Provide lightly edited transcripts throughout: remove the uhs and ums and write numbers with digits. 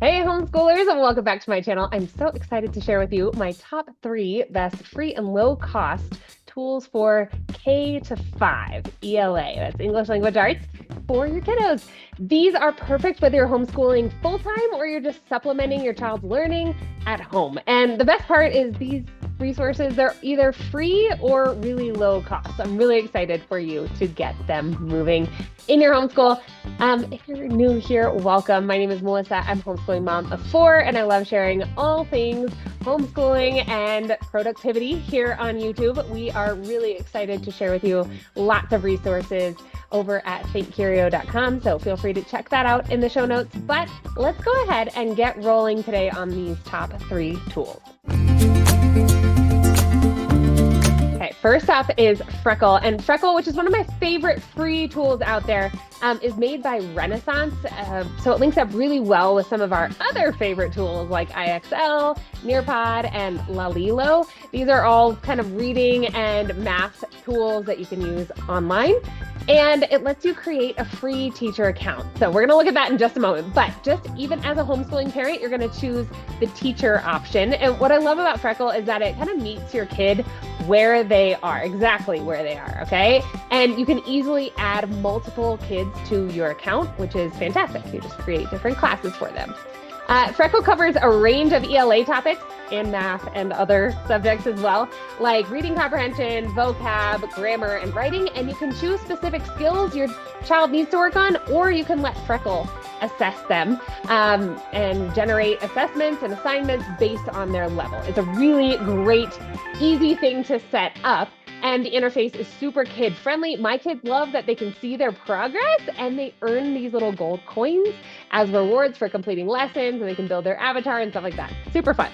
Hey homeschoolers, and welcome back to my channel. I'm so excited to share with you my top 3 best free and low cost tools for K-5 ELA. That's English Language Arts for your kiddos. These are perfect whether you're homeschooling full-time or you're just supplementing your child's learning at home. And the best part is these resources, they're either free or really low cost. I'm really excited for you to get them moving in your homeschool. If you're new here, welcome. My name is Melissa. I'm homeschooling mom of 4, and I love sharing all things homeschooling and productivity here on YouTube. We are really excited to share with you lots of resources over at thinkcurio.com. So feel free to check that out in the show notes. But let's go ahead and get rolling today on these top 3 tools. Okay, first up is Freckle. And Freckle, which is one of my favorite free tools out there, is made by Renaissance. So it links up really well with some of our other favorite tools like IXL, Nearpod, and Lalilo. These are all kind of reading and math tools that you can use online. And it lets you create a free teacher account. So we're gonna look at that in just a moment, but just even as a homeschooling parent, you're gonna choose the teacher option. And what I love about Freckle is that it kind of meets your kid where they are, exactly where they are, okay? And you can easily add multiple kids to your account, which is fantastic. You just create different classes for them. Freckle covers a range of ELA topics and math and other subjects as well, like reading comprehension, vocab, grammar, and writing. And you can choose specific skills your child needs to work on, or you can let Freckle assess them and generate assessments and assignments based on their level. It's a really great, easy thing to set up. And the interface is super kid-friendly. My kids love that they can see their progress and they earn these little gold coins as rewards for completing lessons, and they can build their avatar and stuff like that. Super fun.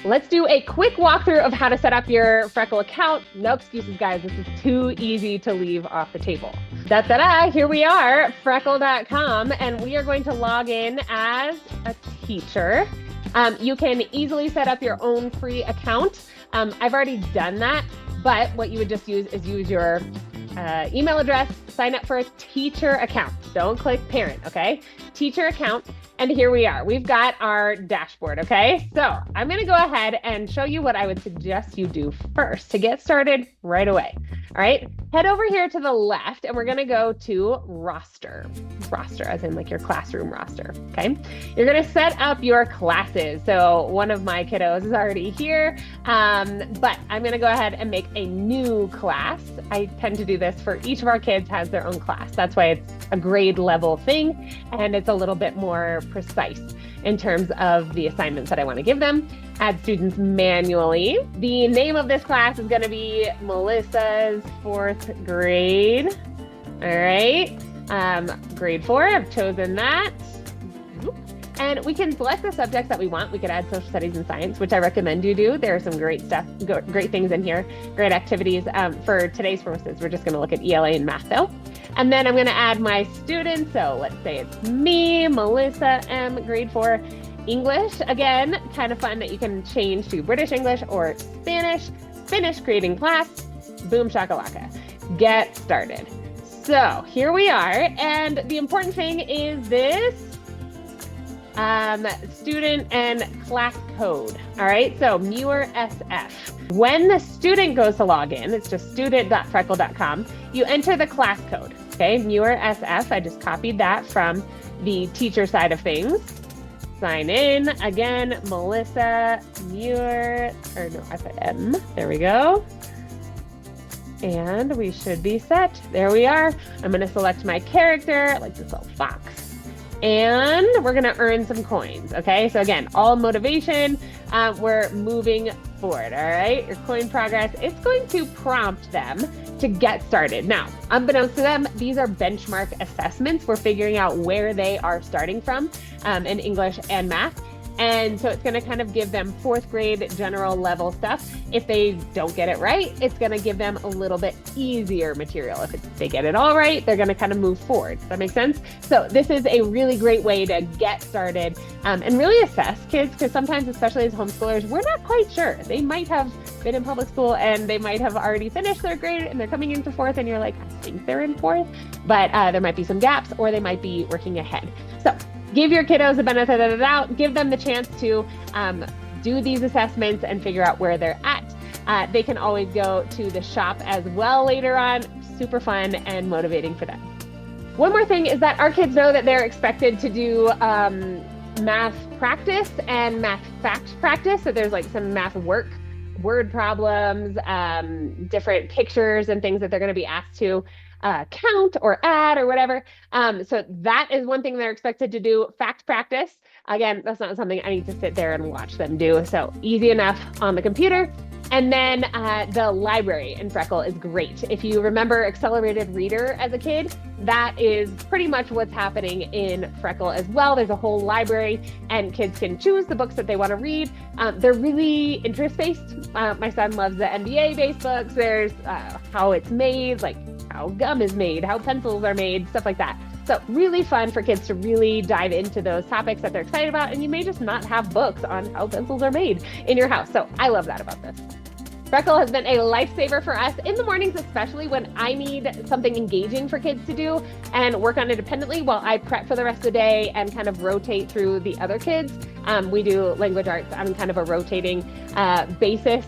Let's do a quick walkthrough of how to set up your Freckle account. No excuses, guys. This is too easy to leave off the table. Da-da-da, here we are, freckle.com, and we are going to log in as a teacher. You can easily set up your own free account. I've already done that. But what you would just use is your email address, sign up for a teacher account. Don't click parent, okay? Teacher account. And here we are. We've got our dashboard, okay? So I'm going to go ahead and show you what I would suggest you do first to get started right away. All right, head over here to the left and we're going to go to roster. Roster as in like your classroom roster, okay? You're going to set up your classes. So one of my kiddos is already here, but I'm going to go ahead and make a new class. I tend to do this for each of our kids has their own class. That's why it's a grade level thing and it's a little bit more precise in terms of the assignments that I want to give them. Add students manually. The name of this class is going to be Melissa's 4th grade. All right, grade 4, I've chosen that. And we can select the subjects that we want. We could add social studies and science, which I recommend you do. There are some great stuff, great things in here, great activities. For today's purposes, we're just going to look at ELA and math though. And then I'm going to add my students. So let's say it's me, Melissa M, grade 4. English, again, kind of fun that you can change to British English or Spanish. Finish creating class. Boom shakalaka. Get started. So here we are. And the important thing is this student and class code. All right, so Muir SF. When the student goes to log in, it's just student.freckle.com. You enter the class code, okay? Muir SF, I just copied that from the teacher side of things. Sign in, again, Melissa Muir, or no, I put M, there we go. And we should be set, there we are. I'm gonna select my character, like this little fox. And we're gonna earn some coins, okay? So again, all motivation, we're moving forward, all right? Your coin progress, it's going to prompt them to get started. Now, unbeknownst to them, these are benchmark assessments. We're figuring out where they are starting from in English and math. And so it's going to kind of give them 4th grade general level stuff. If they don't get it right, it's going to give them a little bit easier material. If they get it all right, they're going to kind of move forward. Does that make sense? So this is a really great way to get started and really assess kids, because sometimes, especially as homeschoolers, we're not quite sure. They might have been in public school and they might have already finished their grade and they're coming into 4th and you're like, I think they're in 4th, but there might be some gaps or they might be working ahead. So give your kiddos the benefit of the doubt, give them the chance to do these assessments and figure out where they're at. They can always go to the shop as well later on. Super fun and motivating for them. One more thing is that our kids know that they're expected to do math practice and math fact practice. So there's like some math work, word problems, different pictures and things that they're going to be asked to count or add or whatever. So that is one thing they're expected to do. Fact practice. Again, that's not something I need to sit there and watch them do. So easy enough on the computer. And then the library in Freckle is great. If you remember Accelerated Reader as a kid, that is pretty much what's happening in Freckle as well. There's a whole library and kids can choose the books that they want to read. They're really interest-based. My son loves the NBA-based books. There's how it's made, like how gum is made, how pencils are made, stuff like that. So really fun for kids to really dive into those topics that they're excited about. And you may just not have books on how pencils are made in your house. So I love that about this. Freckle has been a lifesaver for us in the mornings, especially when I need something engaging for kids to do and work on independently while I prep for the rest of the day and kind of rotate through the other kids. We do language arts on kind of a rotating basis.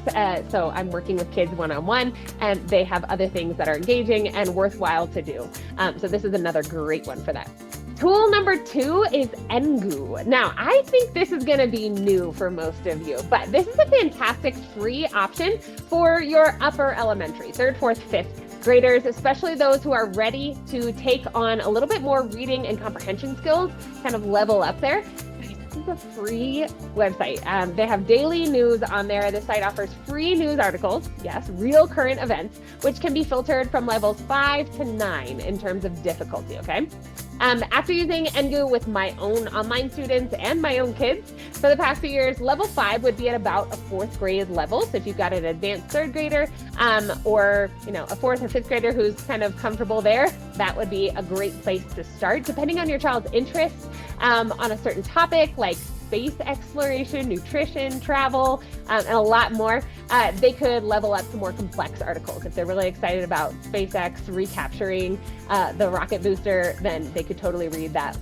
So I'm working with kids one-on-one and they have other things that are engaging and worthwhile to do. So this is another great one for that. Tool number 2 is Engoo. Now, I think this is going to be new for most of you, but this is a fantastic free option for your upper elementary, 3rd, 4th, 5th graders, especially those who are ready to take on a little bit more reading and comprehension skills, kind of level up there. This is a free website. They have daily news on there. The site offers free news articles, yes, real current events, which can be filtered from levels 5 to 9 in terms of difficulty, okay? After using Engoo with my own online students and my own kids for the past few years, level 5 would be at about a 4th grade level. So if you've got an advanced 3rd grader or a 4th or 5th grader who's kind of comfortable there, that would be a great place to start. Depending on your child's interests on a certain topic like space exploration, nutrition, travel, and a lot more, they could level up to more complex articles. If they're really excited about SpaceX recapturing the rocket booster, then they could totally read that,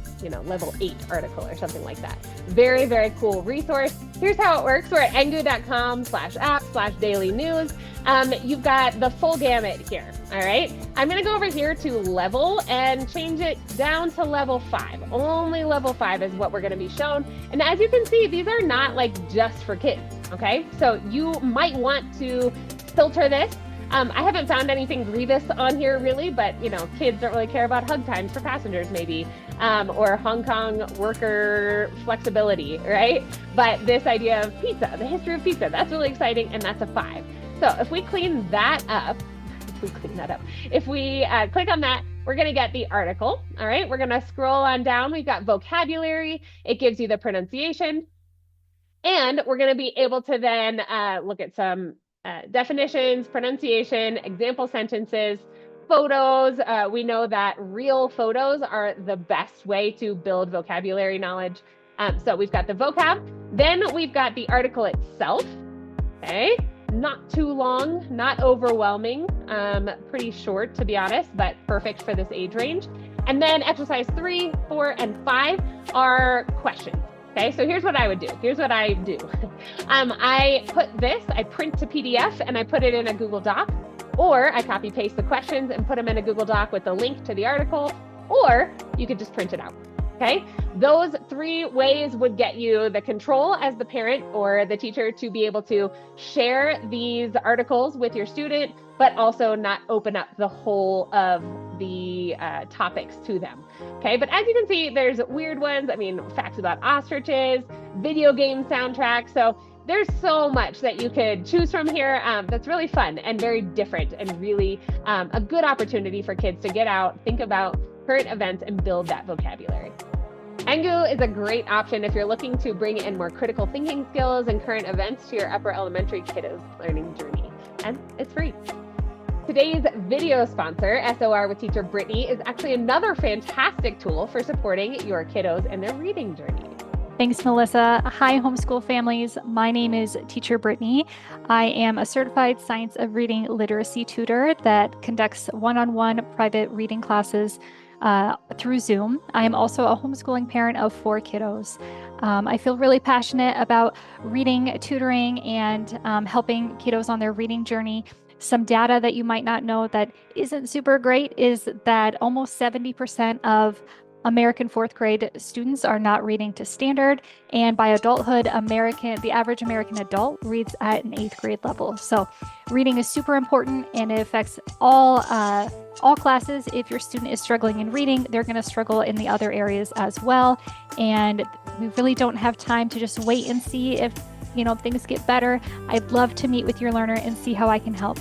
level 8 article or something like that. Very, very cool resource. Here's how it works. We're at engoo.com/app/daily news. You've got the full gamut here. All right. I'm going to go over here to level and change it down to level 5. Only level 5 is what we're going to be shown. And as you can see, these are not like just for kids. Okay. So you might want to filter this. I haven't found anything grievous on here really, but kids don't really care about hug times for passengers maybe, or Hong Kong worker flexibility, right? But this idea of pizza, the history of pizza, that's really exciting. And that's a 5. So if we clean that up, if we click on that, we're going to get the article. All right. We're going to scroll on down. We've got vocabulary. It gives you the pronunciation. And we're going to be able to then look at some definitions, pronunciation, example sentences, photos. We know that real photos are the best way to build vocabulary knowledge. So we've got the vocab. Then we've got the article itself. Okay. Not too long, not overwhelming, pretty short to be honest, but perfect for this age range. And then exercise 3, 4, and 5 are questions. Okay, so here's what I would do. Here's what I do. I print to PDF and I put it in a Google Doc, or I copy paste the questions and put them in a Google Doc with the link to the article, or you could just print it out. Okay, those 3 ways would get you the control as the parent or the teacher to be able to share these articles with your student, but also not open up the whole of the topics to them. Okay, but as you can see, there's weird ones. I mean, facts about ostriches, video game soundtracks. So there's so much that you could choose from here that's really fun and very different and really a good opportunity for kids to get out, think about current events, and build that vocabulary. Engoo is a great option if you're looking to bring in more critical thinking skills and current events to your upper elementary kiddos' learning journey. And it's free. Today's video sponsor, SOR with Teacher Brittney, is actually another fantastic tool for supporting your kiddos in their reading journey. Thanks, Melissa. Hi, homeschool families. My name is Teacher Brittney. I am a certified science of reading literacy tutor that conducts one-on-one private reading classes through Zoom. I am also a homeschooling parent of 4 kiddos. I feel really passionate about reading, tutoring, and helping kiddos on their reading journey. Some data that you might not know that isn't super great is that almost 70% of American 4th grade students are not reading to standard, and by adulthood, the average American adult reads at an 8th grade level. So reading is super important, and it affects all classes. If your student is struggling in reading, they're going to struggle in the other areas as well. And we really don't have time to just wait and see if things get better. I'd love to meet with your learner and see how I can help.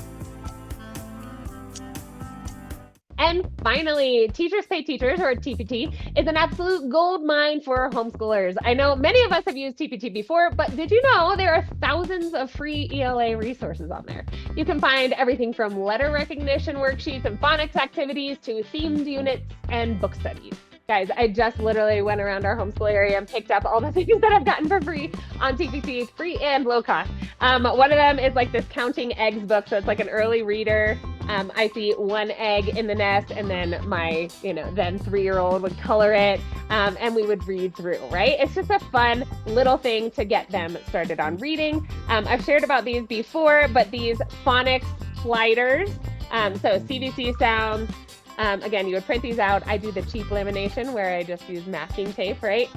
And finally, Teachers Pay Teachers, or TPT, is an absolute gold mine for homeschoolers. I know many of us have used TPT before, but did you know there are thousands of free ELA resources on there? You can find everything from letter recognition worksheets and phonics activities to themed units and book studies. Guys, I just literally went around our homeschool area and picked up all the things that I've gotten for free on TPT, free and low cost. One of them is like this Counting Eggs book. So it's like an early reader. I see one egg in the nest, and then my, then 3-year-old would color it, and we would read through, right? It's just a fun little thing to get them started on reading. I've shared about these before, but these phonics sliders, so CBC sounds, again, you would print these out. I do the cheap lamination where I just use masking tape, right?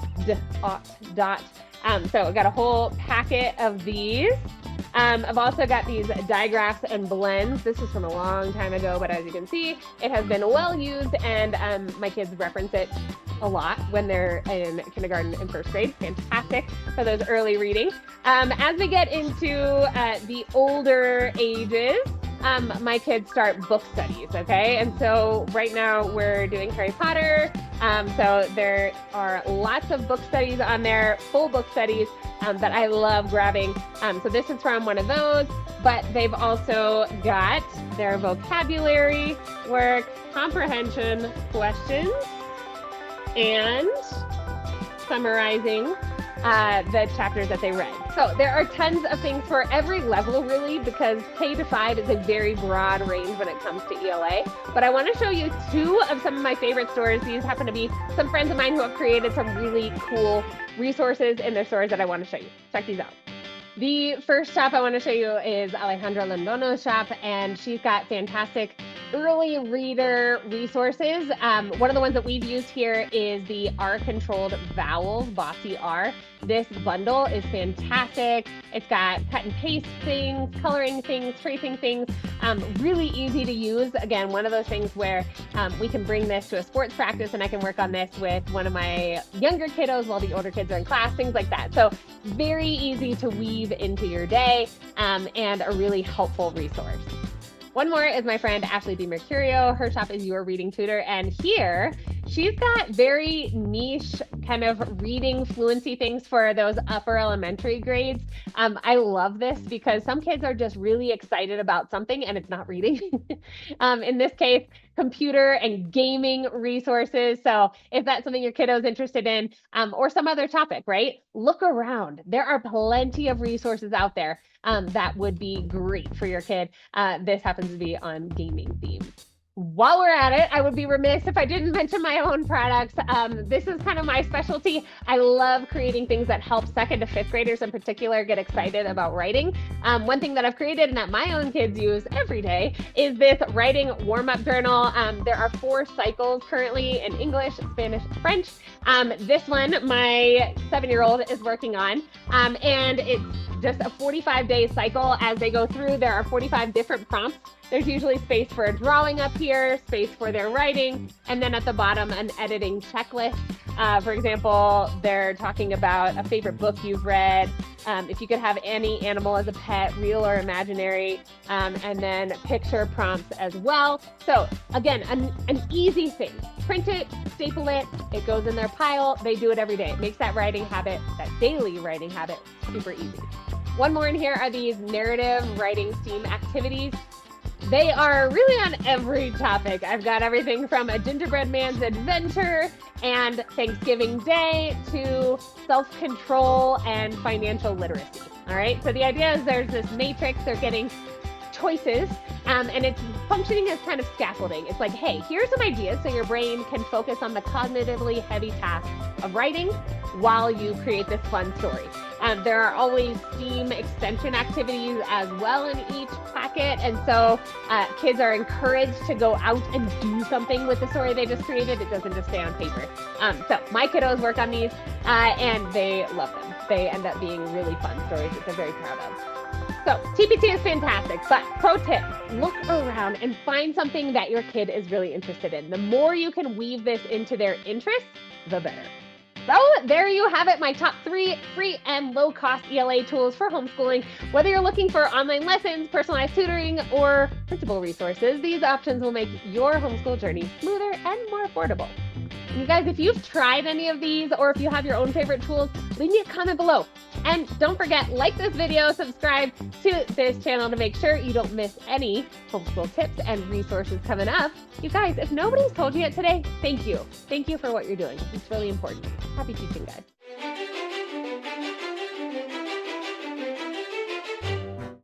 Dot. So I got a whole packet of these. I've also got these digraphs and blends. This is from a long time ago, but as you can see, it has been well used, and my kids reference it a lot when they're in kindergarten and 1st grade. Fantastic for those early reading. As we get into the older ages, my kids start book studies, okay? And so right now we're doing Harry Potter. So there are lots of book studies on there, full book studies that I love grabbing. So this is from one of those, but they've also got their vocabulary work, comprehension questions, and summarizing the chapters that they read. So there are tons of things for every level, really, because K-5 is a very broad range when it comes to ELA. But I want to show you 2 of some of my favorite stores. These happen to be some friends of mine who have created some really cool resources in their stores that I want to show you. Check these out. The first shop I want to show you is Alejandra Londono's shop, and she's got fantastic early reader resources. One of the ones that we've used here is the R-controlled vowels, Bossy R. This bundle is fantastic. It's got cut and paste things, coloring things, tracing things, really easy to use. Again, one of those things where we can bring this to a sports practice, and I can work on this with one of my younger kiddos while the older kids are in class, things like that. So very easy to weave into your day, and a really helpful resource. One more is my friend Ashley DiMercurio. Her shop is Your Reading Tutor, and here she's got very niche kind of reading fluency things for those upper elementary grades. I love this because some kids are just really excited about something and it's not reading. In this case, computer and gaming resources. So if that's something your kiddo is interested in, or some other topic, right? Look around. There are plenty of resources out there that would be great for your kid. This happens to be on gaming theme. While we're at it, I would be remiss if I didn't mention my own products. This is kind of my specialty. I love creating things that help 2nd to 5th graders in particular get excited about writing. One thing that I've created and that my own kids use every day is this writing warm-up journal. There are 4 cycles currently in English, Spanish, French. This one, my 7-year-old is working on, and it's just a 45-day cycle. As they go through, there are 45 different prompts. There's usually space for a drawing up here, space for their writing, and then at the bottom, an editing checklist. For example, they're talking about a favorite book you've read, if you could have any animal as a pet, real or imaginary, and then picture prompts as well. So again, an easy thing. Print it, staple it, it goes in their pile. They do it every day. It makes that writing habit, that daily writing habit, super easy. One more in here are these narrative writing theme activities. They are really on every topic. I've got everything from a gingerbread man's adventure and Thanksgiving Day to self-control and financial literacy. All right. So the idea is there's this matrix. They're getting choices, And it's functioning as kind of scaffolding. It's like, hey, here's some ideas so your brain can focus on the cognitively heavy task of writing while you create this fun story. There are always STEAM extension activities as well in each packet. And so kids are encouraged to go out and do something with the story they just created. It doesn't just stay on paper. So my kiddos work on these and they love them. They end up being really fun stories that they're very proud of. So TPT is fantastic, but pro tip, look around and find something that your kid is really interested in. The more you can weave this into their interests, the better. So there you have it, my top 3 free and low-cost ELA tools for homeschooling. Whether you're looking for online lessons, personalized tutoring, or printable resources, these options will make your homeschool journey smoother and more affordable. And you guys, if you've tried any of these or if you have your own favorite tools, leave me a comment below. And don't forget, like this video, subscribe to this channel to make sure you don't miss any homeschool tips and resources coming up. You guys, if nobody's told you yet today, thank you. Thank you for what you're doing. It's really important. Happy teaching, guys.